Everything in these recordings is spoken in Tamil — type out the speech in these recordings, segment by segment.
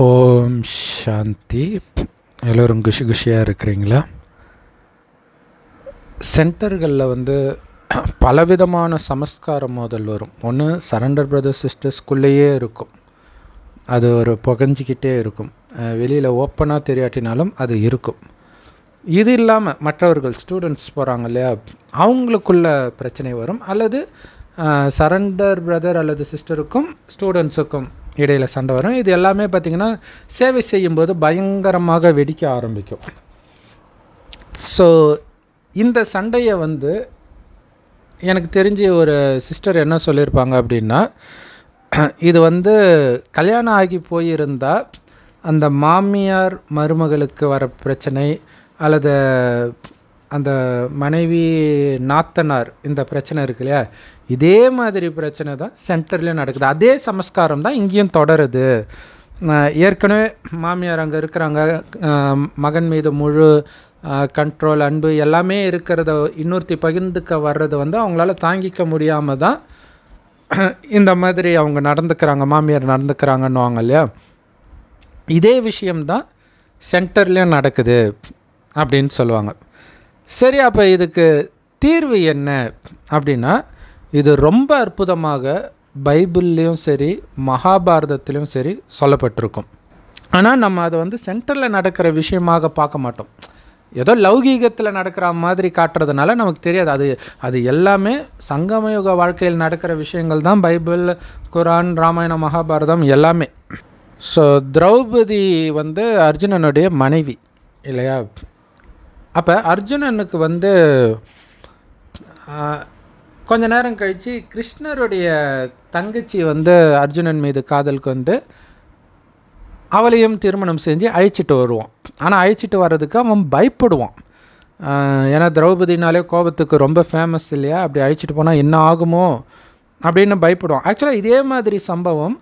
ஓம் சாந்தி. எல்லோரும் குஷியாக இருக்கிறீங்களா? சென்டர்களில் பலவிதமான சமஸ்கார மோதல் வரும். ஒன்று சரண்டர் பிரதர்ஸ் சிஸ்டர்ஸ்குள்ளேயே இருக்கும், அது ஒரு புகஞ்சிக்கிட்டே இருக்கும், வெளியில் ஓப்பனாக தெரியாட்டினாலும் அது இருக்கும். இது இல்லாமல் மற்றவர்கள் ஸ்டூடெண்ட்ஸ் போகிறாங்க இல்லையா, அவங்களுக்குள்ள பிரச்சனை வரும். அல்லது சரண்டர் பிரதர் அல்லது சிஸ்டருக்கும் ஸ்டூடெண்ட்ஸுக்கும் இடையில் சண்டை வரும். இது எல்லாமே பார்த்திங்கன்னா சேவை செய்யும்போது பயங்கரமாக வெடிக்க ஆரம்பிக்கும். ஸோ இந்த சண்டையை எனக்கு தெரிஞ்சு ஒரு சிஸ்டர் என்ன சொல்லியிருப்பாங்க அப்படின்னா, இது கல்யாணம் ஆகி போயிருந்தால் அந்த மாமியார் மருமகளுக்கு வர பிரச்சனை அல்லது அந்த மனைவி நாத்தனார் இந்த பிரச்சனை இருக்கு இல்லையா, இதே மாதிரி பிரச்சனை தான் சென்டர்லேயும் நடக்குது. அதே சமஸ்காரம் தான் இங்கேயும் தொடருது. ஏற்கனவே மாமியார் அங்கே இருக்கிறாங்க, மகன் மீது முழு கண்ட்ரோல் அன்பு எல்லாமே இருக்கிறத இன்னொருத்தி பகிர்ந்துக்க வர்றது அவங்களால தாங்கிக்க முடியாமல் தான் இந்த மாதிரி அவங்க நடந்துக்கிறாங்க, மாமியார் நடந்துக்கிறாங்கன்னுவாங்க இல்லையா. இதே விஷயம்தான் சென்டர்லேயும் நடக்குது அப்படின்னு சொல்லுவாங்க. சரி, அப்போ இதுக்கு தீர்வு என்ன அப்படின்னா, இது ரொம்ப அற்புதமாக பைபிள்லேயும் சரி மகாபாரதத்திலையும் சரி சொல்லப்பட்டிருக்கும். ஆனால் நம்ம அதை சென்டரில் நடக்கிற விஷயமாக பார்க்க மாட்டோம். ஏதோ லௌகீகத்தில் நடக்கிற மாதிரி காட்டுறதுனால நமக்கு தெரியாது. அது எல்லாமே சங்கமயுக வாழ்க்கையில் நடக்கிற விஷயங்கள் தான். பைபிள், குரான், ராமாயணம், மகாபாரதம் எல்லாமே. ஸோ திரௌபதி அர்ஜுனனுடைய மனைவி இல்லையா. அப்போ அர்ஜுனனுக்கு கொஞ்ச நேரம் கழித்து கிருஷ்ணருடைய தங்கச்சி அர்ஜுனன் மீது காதல் கொண்டு அவளையும் திருமணம் செஞ்சு அழைச்சிட்டு வருவான். ஆனால் அழைச்சிட்டு வர்றதுக்கு அவன் பயப்படுவான். ஏன்னா திரௌபதினாலே கோபத்துக்கு ரொம்ப ஃபேமஸ் இல்லையா, அப்படி அழைச்சிட்டு போனால் என்ன ஆகுமோ அப்படின்னு பயப்படுவான். ஆக்சுவலாக இதே மாதிரி சம்பவம்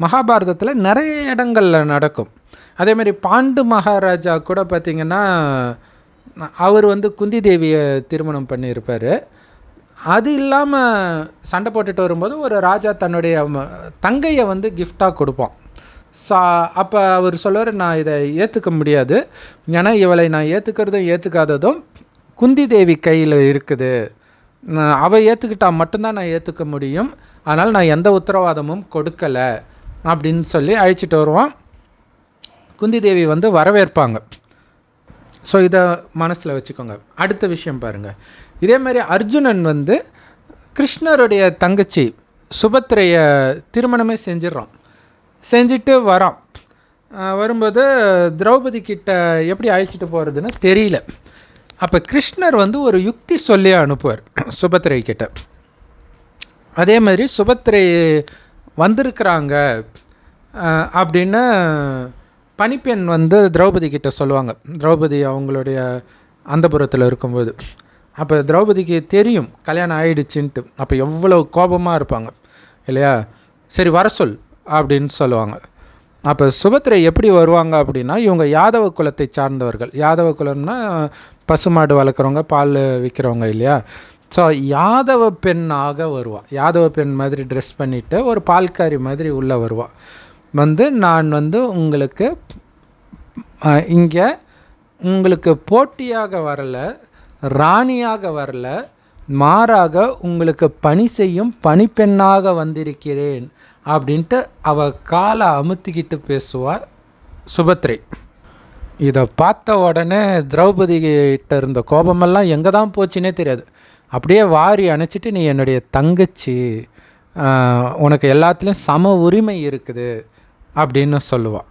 மகாபாரதத்தில் நிறைய இடங்களில் நடக்கும். அதேமாதிரி பாண்டு மகாராஜா கூட பார்த்திங்கன்னா, அவர் குந்தி தேவியை திருமணம் பண்ணியிருப்பார். அது இல்லாமல் சண்டை போட்டுட்டு வரும்போது ஒரு ராஜா தன்னுடைய தங்கையை கிஃப்டாக கொடுப்பான். ஸோ அப்போ அவர் சொல்லுவார், நான் இதை ஏற்றுக்க முடியாது, ஏன்னா இவளை நான் ஏற்றுக்கிறதும் ஏற்றுக்காததும் குந்தி தேவி கையில் இருக்குது, அவள் ஏற்றுக்கிட்டால் மட்டும்தான் நான் ஏற்றுக்க முடியும், அதனால் நான் எந்த உத்தரவாதமும் கொடுக்கலை அப்படின்னு சொல்லி அழைச்சிட்டு வருவான். குந்தி தேவி வரவேற்பாங்க. ஸோ இதை மனசில் வச்சுக்கோங்க. அடுத்த விஷயம் பாருங்கள், இதே மாதிரி அர்ஜுனன் கிருஷ்ணருடைய தங்கச்சி சுபத்திரையை திருமணமே செஞ்சுட்டு வரான். வரும்போது திரௌபதி கிட்ட எப்படி அழைச்சிட்டு போகிறதுன்னு தெரியல. அப்போ கிருஷ்ணர் ஒரு யுக்தி சொல்லி அனுப்புவார் சுபத்திரை கிட்ட. அதே மாதிரி சுபத்திரை வந்திருக்கிறாங்க அப்படின்னு பணிப்பெண் திரௌபதி கிட்ட சொல்லுவாங்க. திரௌபதி அவங்களுடைய அந்தப்புறத்தில் இருக்கும்போது அப்போ திரௌபதிக்கு தெரியும் கல்யாணம் ஆயிடுச்சுன்ட்டு. அப்போ எவ்வளோ கோபமாக இருப்பாங்க இல்லையா. சரி வர சொல் அப்படின்னு சொல்லுவாங்க. அப்போ சுபத்திரை எப்படி வருவாங்க அப்படின்னா, இவங்க யாதவ குலத்தை சார்ந்தவர்கள். யாதவ குலம்னா பசுமாடு வளர்க்குறவங்க, பால் விற்கிறவங்க இல்லையா. ஸோ யாதவ பெண்ணாக வருவாள். யாதவ பெண் மாதிரி ட்ரெஸ் பண்ணிவிட்டு ஒரு பால்காரி மாதிரி உள்ளே வருவாள். நான் உங்களுக்கு இங்கே உங்களுக்கு போட்டியாக வரலை, ராணியாக வரல, மாறாக உங்களுக்கு பணி செய்யும் பணிப்பெண்ணாக வந்திருக்கிறேன் அப்படின்ட்டு அவள் காலை அமுத்திக்கிட்டு பேசுவாள் சுபத்திரை. இதை பார்த்த உடனே திரௌபதி கிட்ட இருந்த கோபமெல்லாம் எங்கே தான் போச்சுன்னே தெரியாது. அப்படியே வாரி அணைச்சிட்டு, நீ என்னுடைய தங்கச்சி, உனக்கு எல்லாத்துலேயும் சம உரிமை இருக்குது அப்படின்னு சொல்லுவாள்.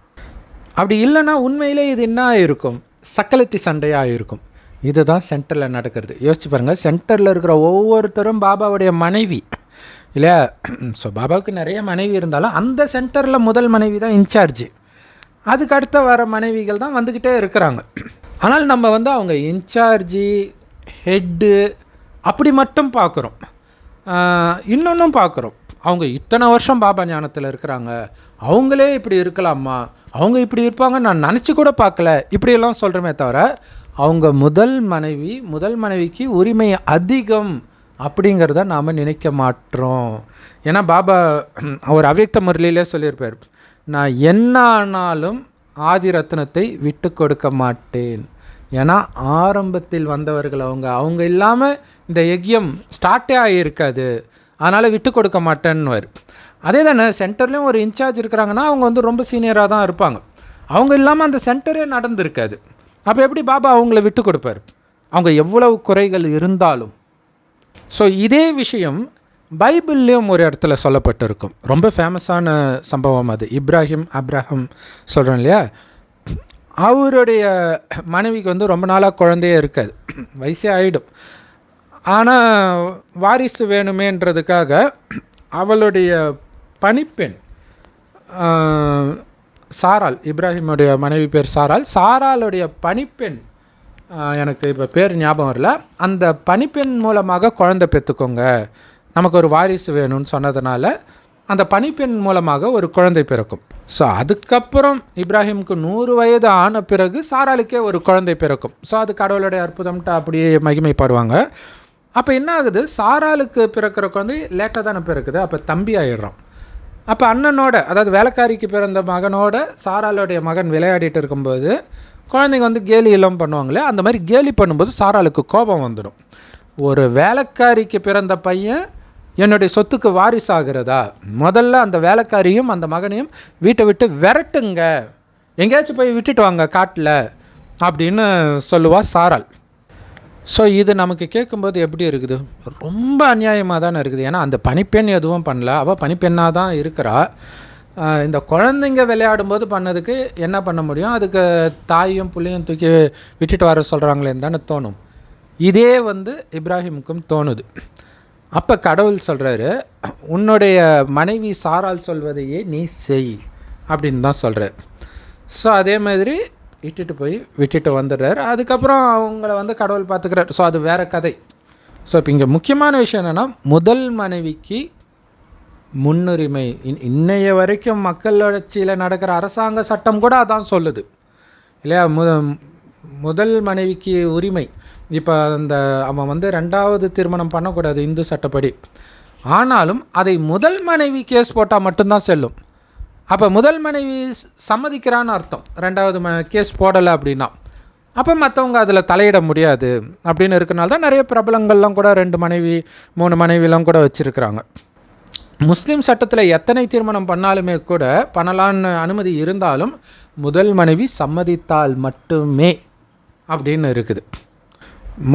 அப்படி இல்லைன்னா உண்மையிலே இது என்ன இருக்கும், சக்கலத்தி சண்டையாக இருக்கும். இதுதான் சென்டரில் நடக்கிறது. யோசிச்சு பாருங்கள், சென்டரில் இருக்கிற ஒவ்வொருத்தரும் பாபாவுடைய மனைவி இல்லையா. ஸோ பாபாவுக்கு நிறைய மனைவி இருந்தாலும் அந்த சென்டரில் முதல் மனைவி தான் இன்சார்ஜ். அதுக்கு அடுத்த வர மனைவிகள் தான் வந்துக்கிட்டே இருக்கிறாங்க. ஆனால் நம்ம அவங்க இன்சார்ஜி, ஹெட்டு அப்படி மட்டும் பார்க்குறோம். இன்னொன்றும் பார்க்குறோம், அவங்க இத்தனை வருஷம் பாபா ஞானத்தில் இருக்கிறாங்க, அவங்களே இப்படி இருக்கலாமா, அவங்க இப்படி இருப்பாங்க நான் நினச்சி கூட பார்க்கல, இப்படியெல்லாம் சொல்கிறோமே தவிர அவங்க முதல் மனைவிக்கு உரிமை அதிகம் அப்படிங்கிறத நாம் நினைக்க மாட்டோம். ஏன்னா பாபா அவர் அவ்யக்த முரளியிலே சொல்லியிருப்பார், நான் என்ன ஆனாலும் ஆதி ரத்னத்தை விட்டு கொடுக்க மாட்டேன். ஏன்னா ஆரம்பத்தில் வந்தவர்கள் அவங்க இல்லாமல் இந்த யஜ்யம் ஸ்டார்ட்டே ஆகியிருக்காது, அதனால் விட்டு கொடுக்க மாட்டேன்னு. அதே தானே சென்டர்லேயும் ஒரு இன்சார்ஜ் இருக்கிறாங்கன்னா அவங்க வந்து ரொம்ப சீனியராக தான் இருப்பாங்க. அவங்க இல்லாமல் அந்த சென்டரே நடந்திருக்காது. அப்போ எப்படி பாபா அவங்கள விட்டு கொடுப்பார், அவங்க எவ்வளவு குறைகள் இருந்தாலும்? ஸோ இதே விஷயம் பைபிள்லேயும் ஒரு இடத்துல சொல்லப்பட்டிருக்கும். ரொம்ப ஃபேமஸான சம்பவம் அது. அப்ராஹம் சொல்கிறோம் இல்லையா, அவருடைய மனைவிக்கு வந்து ரொம்ப நாளாக குழந்தையே இருக்காது, வயசே ஆகிடும். ஆனால் வாரிசு வேணுமேன்றதுக்காக அவளுடைய பணிப்பெண் சாராள், இப்ராஹிமுடைய மனைவி பேர் சாராளுடைய பணிப்பெண், எனக்கு இப்போ பேர் ஞாபகம் வரல, அந்த பணிப்பெண் மூலமாக குழந்தை பெற்றுக்கோங்க, நமக்கு ஒரு வாரிசு வேணும்னு சொன்னதுனால அந்த பணிப்பெண் மூலமாக ஒரு குழந்தை பிறக்கும். ஸோ அதுக்கப்புறம் இப்ராஹிமுக்கு 100 வயது ஆன பிறகு சாராளுக்கே ஒரு குழந்தை பிறக்கும். ஸோ அது கடவுளுடைய அற்புதம்ட்டு அப்படியே மகிமைப்படுவாங்க. அப்போ என்ன ஆகுது, சாராளுக்கு பிறக்கிற குழந்தை லேட்டாக தானே பிறக்குது, அப்போ தம்பி ஆகிடுறான். அப்போ அண்ணனோட, அதாவது வேலைக்காரிக்கு பிறந்த மகனோட சாராளுடைய மகன் விளையாடிட்டு இருக்கும்போது குழந்தைங்க வந்து கேலி எல்லாம் பண்ணுவாங்களே, அந்த மாதிரி கேலி பண்ணும்போது சாராளுக்கு கோபம் வந்துடும். ஒரு வேலைக்காரிக்கு பிறந்த பையன் என்னுடைய சொத்துக்கு வாரிசாகிறதா, முதல்ல அந்த வேலைக்காரியும் அந்த மகனையும் வீட்டை விட்டு விரட்டுங்க, எங்கேயாச்சும் போய் விட்டுட்டு வாங்க காட்டில் அப்படின்னு சொல்லுவா சாராள். ஸோ இது நமக்கு கேட்கும்போது எப்படி இருக்குது, ரொம்ப அநியாயமாக தானே இருக்குது. ஏன்னா அந்த பணிப்பெண் எதுவும் பண்ணல, அவள் பணிப்பெண்ணாக தான் இருக்கிறா. இந்த குழந்தைங்க விளையாடும்போது பண்ணதுக்கு என்ன பண்ண முடியும், அதுக்கு தாயும் புள்ளையும் தூக்கி விட்டுட்டு வர சொல்கிறாங்களேன்னு தானே தோணும். இதே வந்து இப்ராஹிமுக்கும் தோணுது. அப்போ கடவுள் சொல்கிறாரு, உன்னுடைய மனைவி சாராள் சொல்வதையே நீ செய் அப்படின்னு தான் சொல்கிறார். ஸோ அதே மாதிரி விட்டுட்டு வந்துடுறார். அதுக்கப்புறம் அவங்கள வந்து கடவுள் பார்த்துக்கிறார். ஸோ அது வேறு கதை. ஸோ இப்போ இங்கே முக்கியமான விஷயம் என்னென்னா, முதல் மனைவிக்கு முன்னுரிமை. இன்னைய வரைக்கும் மக்கள் வளர்ச்சியில் நடக்கிற அரசாங்க சட்டம் கூட அதான் சொல்லுது இல்லையா, முதல் மனைவிக்கு உரிமை. இப்போ அவன் வந்து 2வது திருமணம் பண்ணக்கூடாது இந்து சட்டப்படி. ஆனாலும் அதை முதல் மனைவி கேஸ் போட்டால் மட்டும்தான் செல்லும். அப்போ முதல் மனைவி சம்மதிக்கிறான்னு அர்த்தம். 2வது கேஸ் போடலை அப்படின்னா அப்போ மற்றவங்க அதில் தலையிட முடியாது அப்படின்னு இருக்கனால தான் நிறைய பிரபலங்கள்லாம் கூட 2 மனைவி 3 மனைவிலாம் கூட வச்சுருக்கிறாங்க. முஸ்லீம் சட்டத்தில் எத்தனை திருமணம் பண்ணாலுமே கூட பண்ணலான்னு அனுமதி இருந்தாலும் முதல் மனைவி சம்மதித்தால் மட்டுமே அப்படின்னு இருக்குது.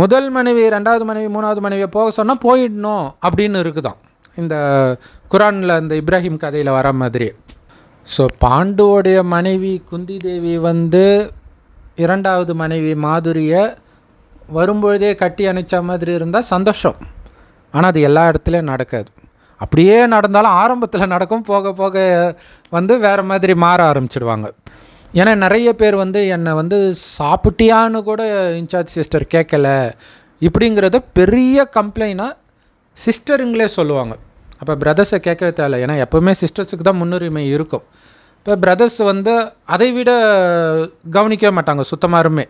முதல் மனைவி 2வது மனைவி 3வது மனைவியை போக சொன்னால் போயிடணும் அப்படின்னு இருக்குதான் இந்த குரானில் இந்த இப்ராஹிம் கதையில் வர மாதிரி. ஸோ பாண்டுவோடைய மனைவி குந்தி தேவி வந்து 2வது மனைவி மாதுரியை வரும்பொழுதே கட்டி அணைச்ச மாதிரி இருந்தால் சந்தோஷம். ஆனால் அது எல்லா இடத்துலையும் நடக்காது. அப்படியே நடந்தாலும் ஆரம்பத்தில் நடக்கும், போக போக வந்து வேறு மாதிரி மாற ஆரம்பிச்சிடுவாங்க. ஏன்னா நிறைய பேர் வந்து என்னை வந்து சாப்பிட்டியான்னு கூட இன்சார்ஜ் சிஸ்டர் கேட்கல இப்படிங்கிறத பெரிய கம்ப்ளைண்டாக சிஸ்டருங்களே சொல்லுவாங்க. அப்போ பிரதர்ஸை கேட்கவே தேவை, ஏன்னா எப்போவுமே சிஸ்டர்ஸுக்கு தான் முன்னுரிமை இருக்கும். இப்போ பிரதர்ஸ் வந்து அதை விட கவனிக்கவே மாட்டாங்க சுத்தமாருமே.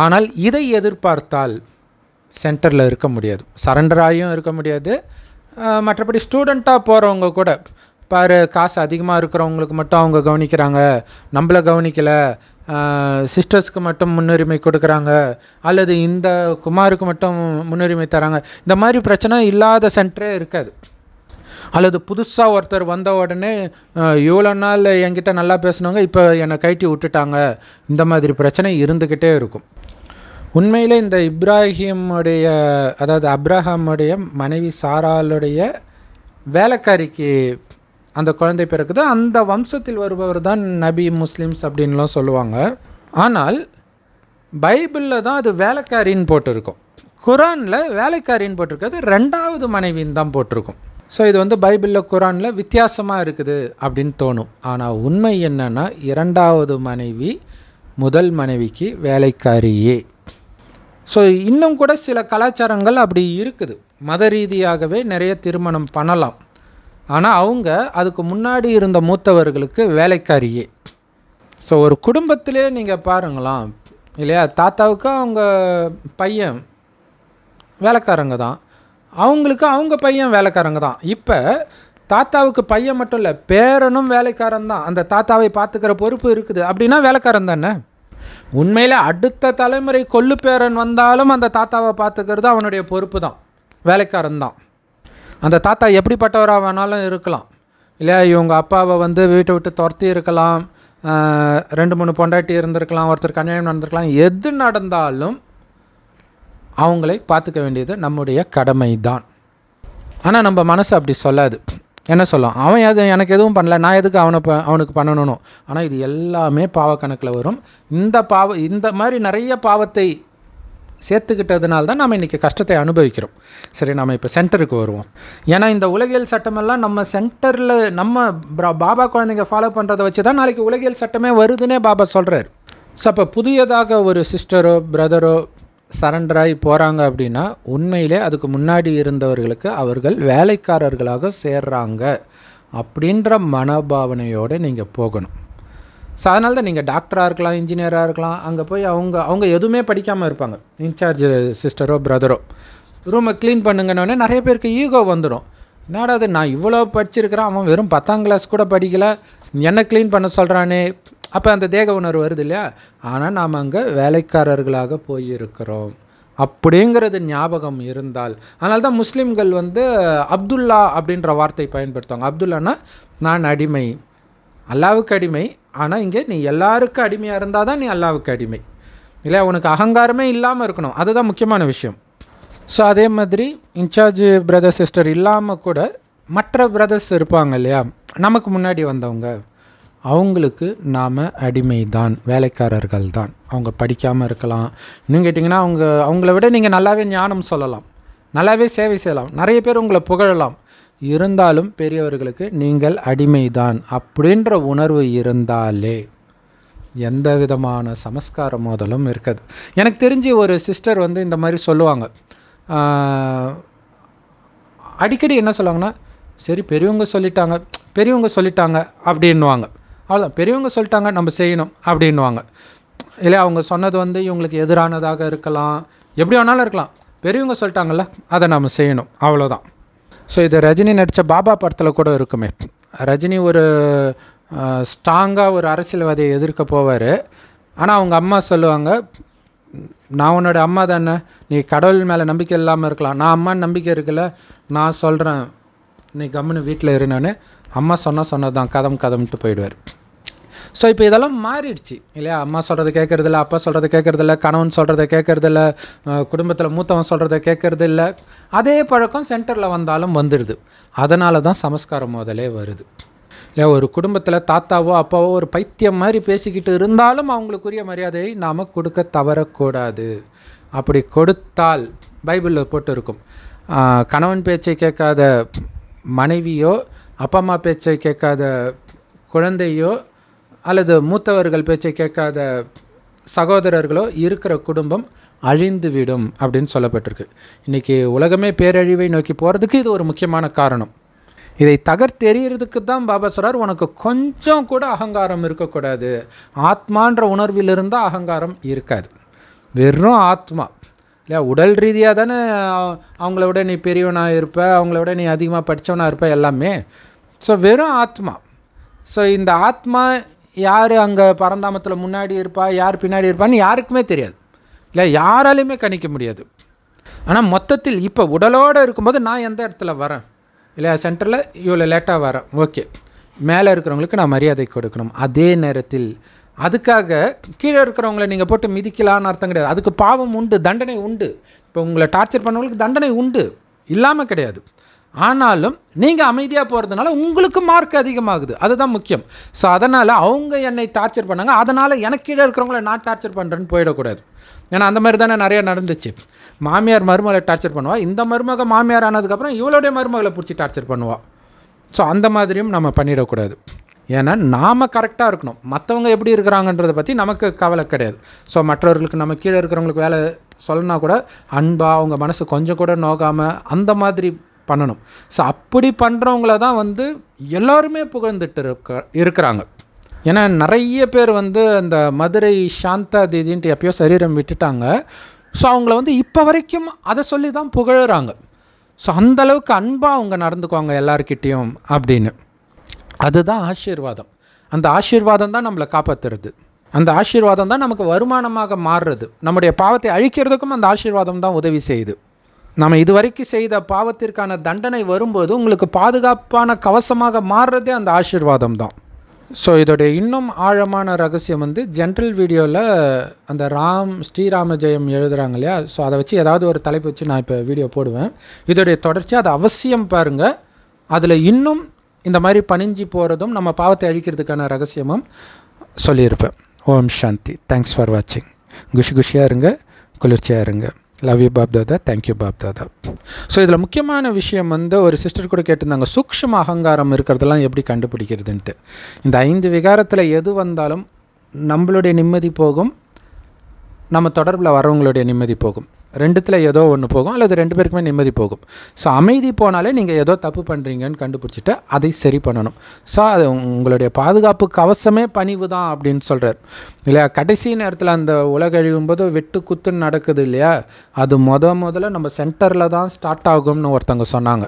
ஆனால் இதை எதிர்பார்த்தால் சென்டரில் இருக்க முடியாது, சரண்டராகியும் இருக்க முடியாது. மற்றபடி ஸ்டூடெண்ட்டாக போகிறவங்க கூட பாரு, காசு அதிகமாக இருக்கிறவங்களுக்கு மட்டும் அவங்க கவனிக்கிறாங்க, நம்மளை கவனிக்கலை, சிஸ்டர்ஸ்க்கு மட்டும் முன்னுரிமை கொடுக்குறாங்க, அல்லது இந்த குமாருக்கு மட்டும் முன்னுரிமை தராங்க, இந்த மாதிரி பிரச்சனை இல்லாத சென்டரே இருக்காது. அல்லது புதுசாக ஒருத்தர் வந்த உடனே இவ்வளோ நாள் என்கிட்ட நல்லா பேசினவங்க இப்போ என்னை கைட்டி விட்டுட்டாங்க, இந்த மாதிரி பிரச்சனை இருந்துக்கிட்டே இருக்கும். உண்மையிலே இந்த அப்ராஹாமுடைய மனைவி சாராளுடைய வேலைக்காரிக்கு அந்த குழந்தை பிறகுது. அந்த வம்சத்தில் வருபவர் தான் நபி முஸ்லிம்ஸ் அப்படின்லாம் சொல்லுவாங்க. ஆனால் பைபிளில் தான் அது வேலைக்காரின்னு போட்டிருக்கும், குரானில் வேலைக்காரின்னு போட்டிருக்காது, 2வது மனைவின்னு தான் போட்டிருக்கும். ஸோ இது வந்து பைபிளில் குரானில் வித்தியாசமாக இருக்குது அப்படின்னு தோணும். ஆனால் உண்மை என்னென்னா 2வது மனைவி முதல் மனைவிக்கு வேலைக்காரியே. ஸோ இன்னும் கூட சில கலாச்சாரங்கள் அப்படி இருக்குது, மத ரீதியாகவே நிறைய திருமணம் பண்ணலாம். ஆனால் அவங்க அதுக்கு முன்னாடி இருந்த மூத்தவர்களுக்கு வேலைக்காரியே. ஸோ ஒரு குடும்பத்திலே நீங்கள் பாருங்களாம் இல்லையா, தாத்தாவுக்கு அவங்க பையன் வேலைக்காரங்க தான், அவங்களுக்கு அவங்க பையன் வேலைக்காரங்க தான். இப்போ தாத்தாவுக்கு பையன் மட்டும் இல்லை, பேரனும் வேலைக்காரன் தான். அந்த தாத்தாவை பார்த்துக்கிற பொறுப்பு இருக்குது அப்படின்னா வேலைக்காரன் தானே. உண்மையில் அடுத்த தலைமுறை கொள்ளு பேரன் வந்தாலும் அந்த தாத்தாவை பார்த்துக்கிறது அவனுடைய பொறுப்பு தான், வேலைக்காரன் தான். அந்த தாத்தா எப்படிப்பட்டவராக வேணாலும் இருக்கலாம் இல்லையா. இவங்க அப்பாவை வந்து வீட்டை விட்டு துரத்தி இருக்கலாம், 2-3 பொண்டாட்டி இருந்திருக்கலாம், ஒருத்தர் கல்யாணம் நடந்திருக்கலாம். எது நடந்தாலும் அவங்களை பார்த்துக்க வேண்டியது நம்முடைய கடமை தான். ஆனால் நம்ம மனசு அப்படி சொல்லாது. என்ன சொல்லும், அவன் எனக்கு எதுவும் பண்ணல, நான் எதுக்கு அவனுக்கு பண்ணணும். ஆனால் இது எல்லாமே பாவக்கணக்கில் வரும். இந்த மாதிரி நிறைய பாவத்தை சேர்த்துக்கிட்டதுனால தான் நம்ம இன்றைக்கி கஷ்டத்தை அனுபவிக்கிறோம். சரி, நம்ம இப்போ சென்டருக்கு வருவோம். ஏன்னா இந்த உலகியல் சட்டமெல்லாம் நம்ம சென்டரில் நம்ம பாபா குழந்தைங்க ஃபாலோ பண்ணுறதை வச்சு தான் நாளைக்கு உலகியல் சட்டமே வருதுன்னே பாபா சொல்கிறார். ஸோ அப்போ புதியதாக ஒரு சிஸ்டரோ பிரதரோ சரண்டராகி போகிறாங்க அப்படின்னா உண்மையிலே அதுக்கு முன்னாடி இருந்தவர்களுக்கு அவர்கள் வேலைக்காரர்களாக சேர்றாங்க அப்படின்ற மனோபாவனையோடு நீங்கள் போகணும். ஸோ அதனால தான் நீங்கள் டாக்டராக இருக்கலாம், இன்ஜினியராக இருக்கலாம், அங்கே போய் அவங்க எதுவுமே படிக்காமல் இருப்பாங்க. இன்சார்ஜ் சிஸ்டரோ பிரதரோ ரூமை க்ளீன் பண்ணுங்கன்னொடனே நிறைய பேருக்கு ஈகோ வந்துடும். என்னடா அது, நான் இவ்வளோ படிச்சிருக்கிறேன், அவன் வெறும் 10ஆம் கிளாஸ் கூட படிக்கலை, என்ன க்ளீன் பண்ண சொல்கிறானே. அப்போ அந்த தேக உணர்வு வருது இல்லையா. ஆனால் நாம் அங்கே வேலைக்காரர்களாக போயிருக்கிறோம் அப்படிங்கிறது ஞாபகம் இருந்தால். அதனால தான் முஸ்லீம்கள் வந்து அப்துல்லா அப்படின்ற வார்த்தை பயன்படுத்துவாங்க. அப்துல்லானா நான் அடிமை, அல்லாவுக்கு அடிமை. ஆனால் இங்கே நீ எல்லாருக்கும் அடிமையாக இருந்தால் தான் நீ அல்லாவுக்கு அடிமை இல்லையா. உனக்கு அகங்காரமே இல்லாமல் இருக்கணும், அதுதான் முக்கியமான விஷயம். ஸோ அதே மாதிரி இன்சார்ஜ் பிரதர் சிஸ்டர் இல்லாமல் கூட மற்ற பிரதர்ஸ் இருப்பாங்க இல்லையா, நமக்கு முன்னாடி வந்தவங்க, அவங்களுக்கு நாம் அடிமை தான், வேலைக்காரர்கள் தான். அவங்க படிக்காமல் இருக்கலாம். இன்னும் கேட்டிங்கன்னா அவங்கள விட நீங்கள் நல்லாவே ஞானம் சொல்லலாம், நல்லாவே சேவை செய்யலாம், நிறைய பேர் உங்களை புகழலாம். இருந்தாலும் பெரியவர்களுக்கு நீங்கள் அடிமைதான் அப்படின்ற உணர்வு இருந்தாலே எந்த விதமான சமஸ்கார மோதலும் இருக்காது. எனக்கு தெரிஞ்சு ஒரு சிஸ்டர் வந்து இந்த மாதிரி சொல்லுவாங்க. அடிக்கடி என்ன சொல்லுவாங்கன்னா, சரி பெரியவங்க சொல்லிட்டாங்க அப்படின்வாங்க. அவ்வளோதான், பெரியவங்க சொல்லிட்டாங்க நம்ம செய்யணும் அப்படின்வாங்க. இல்லை அவங்க சொன்னது வந்து இவங்களுக்கு எதிரானதாக இருக்கலாம், எப்படி வேணாலும் இருக்கலாம். பெரியவங்க சொல்லிட்டாங்கல்ல, அதை நம்ம செய்யணும், அவ்வளோதான். ஸோ இது ரஜினி நடித்த பாபா படத்தில் கூட இருக்குமே. ரஜினி ஒரு ஸ்ட்ராங்காக ஒரு அரசியல்வாதியை எதிர்க்க போவார். ஆனால் அவங்க அம்மா சொல்லுவாங்க, நான் உன்னோட அம்மா தானே, நீ கடவுள் மேலே நம்பிக்கை இல்லாமல் இருக்கலாம், நான் அம்மான்னு நம்பிக்கை இருக்குல்ல, நான் சொல்கிறேன் நீ கம்முன்னு வீட்டில் இருனான்னு. அம்மா சொன்னது தான் கதம்ட்டு போயிடுவார். ஸோ இப்போ இதெல்லாம் மாறிடுச்சு இல்லையா. அம்மா சொல்கிறத கேட்குறதில்ல, அப்பா சொல்கிறத கேட்குறதில்ல, கணவன் சொல்கிறத கேட்குறதில்ல, குடும்பத்தில் மூத்தவன் சொல்கிறத கேட்குறதில்ல. அதே பழக்கம் சென்டரில் வந்தாலும் வந்துடுது. அதனால தான் சமஸ்காரம் முதலே வருது இல்லையா. ஒரு குடும்பத்தில் தாத்தாவோ அப்பாவோ ஒரு பைத்தியம் மாதிரி பேசிக்கிட்டு இருந்தாலும் அவங்களுக்குரிய மரியாதையை நாம் கொடுக்க தவறக்கூடாது. அப்படி கொடுத்தால் பைபிளில் போட்டு இருக்கும், கணவன் பேச்சை கேட்காத மனைவியோ, அப்பா அம்மா பேச்சை கேட்காத குழந்தையோ, அல்லது மூத்தவர்கள் பேச்சை கேட்காத சகோதரர்களோ இருக்கிற குடும்பம் அழிந்துவிடும் அப்படின்னு சொல்லப்பட்டிருக்கு. இன்றைக்கி உலகமே பேரழிவை நோக்கி போகிறதுக்கு இது ஒரு முக்கியமான காரணம். இதை தகர்த்தெறியறதுக்கு தான் பாபா சொல்றார், உனக்கு கொஞ்சம் கூட அகங்காரம் இருக்கக்கூடாது. ஆத்மான்ற உணர்வில் இருந்தால் அகங்காரம் இருக்காது, வெறும் ஆத்மா இல்லையா. உடல் ரீதியாக தானே அவங்கள விட நீ பெரியவனாக இருப்ப, அவங்கள விட நீ அதிகமாக படித்தவனாக இருப்ப எல்லாமே. ஸோ வெறும் ஆத்மா. ஸோ இந்த ஆத்மா யார் அங்கே பரந்தாமத்தில் முன்னாடி இருப்பா, யார் பின்னாடி இருப்பான்னு யாருக்குமே தெரியாது இல்லை, யாராலையுமே கணிக்க முடியாது. ஆனால் மொத்தத்தில் இப்போ உடலோடு இருக்கும்போது நான் எந்த இடத்துல வரேன் இல்லையா, சென்டரில் இவ்வளோ லேட்டாக வரேன், ஓகே, மேலே இருக்கிறவங்களுக்கு நான் மரியாதை கொடுக்கணும். அதே நேரத்தில் அதுக்காக கீழே இருக்கிறவங்கள நீங்கள் போட்டு மிதிக்கலான்னு அர்த்தம் கிடையாது. அதுக்கு பாவம் உண்டு, தண்டனை உண்டு. இப்போ உங்களை டார்ச்சர் பண்ணவங்களுக்கு தண்டனை உண்டு, இல்லாமல் கிடையாது. ஆனாலும் நீங்கள் அமைதியாக போகிறதுனால உங்களுக்கு மார்க் அதிகமாகுது, அதுதான் முக்கியம். ஸோ அதனால் அவங்க என்னை டார்ச்சர் பண்ணாங்க, அதனால் எனக்கு கீழே இருக்கிறவங்கள நான் டார்ச்சர் பண்ணுறேன்னு போயிடக்கூடாது. ஏன்னா அந்த மாதிரி தானே நிறைய நடந்துச்சு. மாமியார் மருமகளை டார்ச்சர் பண்ணுவா, இந்த மருமக மாமியார் ஆனதுக்கப்புறம் இவளுடைய மருமகளை பிடிச்சி டார்ச்சர் பண்ணுவா. ஸோ அந்த மாதிரியும் நம்ம பண்ணிடக்கூடாது. ஏன்னா நாம் கரெக்டாக இருக்கணும், மற்றவங்க எப்படி இருக்கிறாங்கன்றதை பற்றி நமக்கு கவலை கிடையாது. ஸோ மற்றவர்களுக்கு நம்ம கீழே இருக்கிறவங்களுக்கு வேலை சொல்லனா கூட அன்பாக அவங்க மனசு கொஞ்சம் கூட நோகாமல் அந்த மாதிரி பண்ணணும். ஸோ அப்படி பண்ணுறவங்கள தான் வந்து எல்லாருமே புகழ்ந்துட்டு இருக்கிறாங்க. ஏன்னா நிறைய பேர் வந்து அந்த மதுரை சாந்தா தீதின்ட்டு எப்பயோ சரீரம் விட்டுட்டாங்க. ஸோ அவங்கள வந்து இப்போ வரைக்கும் அதை சொல்லி தான் புகழுறாங்க. ஸோ அந்தளவுக்கு அன்பாக அவங்க நடந்துக்குவாங்க எல்லாருக்கிட்டேயும் அப்படின்னு. அதுதான் ஆசீர்வாதம். அந்த ஆசீர்வாதம் தான் நம்மளை காப்பாற்றுறது. அந்த ஆசீர்வாதம் தான் நமக்கு வருமானமாக மாறுறது. நம்முடைய பாவத்தை அழிக்கிறதுக்கும் அந்த ஆசீர்வாதம் தான் உதவி செய்யுது. நம்ம இதுவரைக்கும் செய்த பாவத்திற்கான தண்டனை வரும்போது உங்களுக்கு பாதுகாப்பான கவசமாக மாறுறதே அந்த ஆசீர்வாதம் தான். ஸோ இதோடைய இன்னும் ஆழமான ரகசியம் வந்து ஜென்ரல் வீடியோவில் அந்த ஸ்ரீராம ஜெயம் எழுதுகிறாங்க இல்லையா, ஸோ அதை வச்சு ஏதாவது ஒரு தலைப்பு வச்சு நான் இப்போ வீடியோ போடுவேன். இதோடைய தொடர்ச்சி அதை அவசியம் பாருங்கள். அதில் இன்னும் இந்த மாதிரி பணிஞ்சு போகிறதும் நம்ம பாவத்தை அழிக்கிறதுக்கான ரகசியமும் சொல்லியிருப்பேன். ஓம் சாந்தி. தேங்க்ஸ் ஃபார் வாட்சிங். குஷியாக இருங்க, குளிர்ச்சியாக இருங்க. லவ் யூ பாப் தாதா. தேங்க்யூ பாப் தாதா. ஸோ இதில் முக்கியமான விஷயம் வந்து ஒரு சிஸ்டர் கூட கேட்டிருந்தாங்க, சூக்ஷ்ம அகங்காரம் இருக்கிறதெல்லாம் எப்படி கண்டுபிடிக்கிறதுன்ட்டு. இந்த 5 விகாரத்தில் எது வந்தாலும் நம்மளுடைய நிம்மதி போகும், நம்ம தொடர்பில் வரவங்களுடைய நிம்மதி போகும். ரெண்டுத்தில் ஏதோ ஒன்று போகும், அல்லது 2 பேருக்குமே நிம்மதி போகும். ஸோ அமைதி போனாலே நீங்கள் ஏதோ தப்பு பண்ணுறீங்கன்னு கண்டுபிடிச்சிட்டு அதை சரி பண்ணணும். ஸோ அது உங்களுடைய பாதுகாப்பு கவசமே பணிவு தான் அப்படின்னு சொல்கிறார் இல்லையா. கடைசி நேரத்தில் அந்த உலகழியும் போது வெட்டு குத்துன்னு நடக்குது இல்லையா, அது முதல்ல நம்ம சென்டரில் தான் ஸ்டார்ட் ஆகும்னு ஒருத்தவங்க சொன்னாங்க.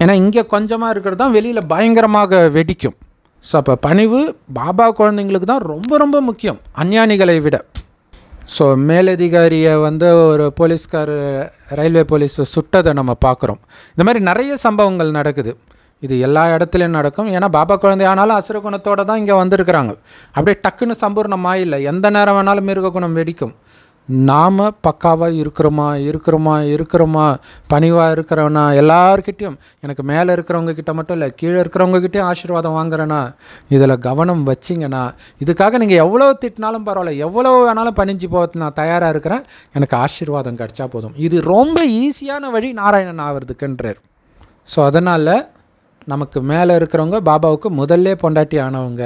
ஏன்னா இங்கே கொஞ்சமாக இருக்கிறது தான் வெளியில் பயங்கரமாக வெடிக்கும். ஸோ அப்போ பணிவு பாபா குழந்தைங்களுக்கு தான் ரொம்ப ரொம்ப முக்கியம், அஞ்ஞானிகளை விட. ஸோ மேலதிகாரியை வந்து ஒரு போலீஸ்கார் ரயில்வே போலீஸ் சுட்டதை நம்ம பார்க்குறோம். இந்த மாதிரி நிறைய சம்பவங்கள் நடக்குது. இது எல்லா இடத்துலையும் நடக்கும். ஏன்னா பாபா குழந்தை ஆனாலும் அசுர குணத்தோடு தான் இங்கே வந்திருக்கிறாங்க. அப்படியே டக்குன்னு சம்பூர்ணமாக இல்லை, எந்த நேரம் வேணாலும் மிருக குணம் வெடிக்கும். நாம் பக்காவாக இருக்கிறோமா பணிவாக இருக்கிறவனா, எல்லார்கிட்டையும், எனக்கு மேலே இருக்கிறவங்க கிட்ட மட்டும் இல்லை கீழே இருக்கிறவங்ககிட்டையும் ஆசீர்வாதம் வாங்குறேன்னா, இதில் கவனம் வச்சிங்கன்னா, இதுக்காக நீங்கள் எவ்வளோ திட்டினாலும் பரவாயில்ல, எவ்வளோ வேணாலும் பணிஞ்சு போகிறது நான் தயாராக இருக்கிறேன், எனக்கு ஆசீர்வாதம் கிடச்சா போதும். இது ரொம்ப ஈஸியான வழி நாராயணன் ஆகிறதுக்குன்றார். ஸோ அதனால் நமக்கு மேலே இருக்கிறவங்க பாபாவுக்கு முதல்ல பொண்டாட்டி ஆனவங்க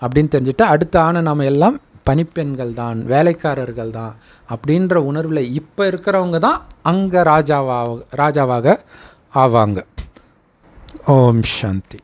அப்படின்னு தெரிஞ்சுட்டு, அடுத்த ஆன நாம் எல்லாம் பணிப்பெண்கள் தான், வேலைக்காரர்கள் தான் அப்படின்ற உணர்வில் இப்போ இருக்கிறவங்க தான் அங்கே ராஜாவாக ஆவாங்க. ஓம் சாந்தி.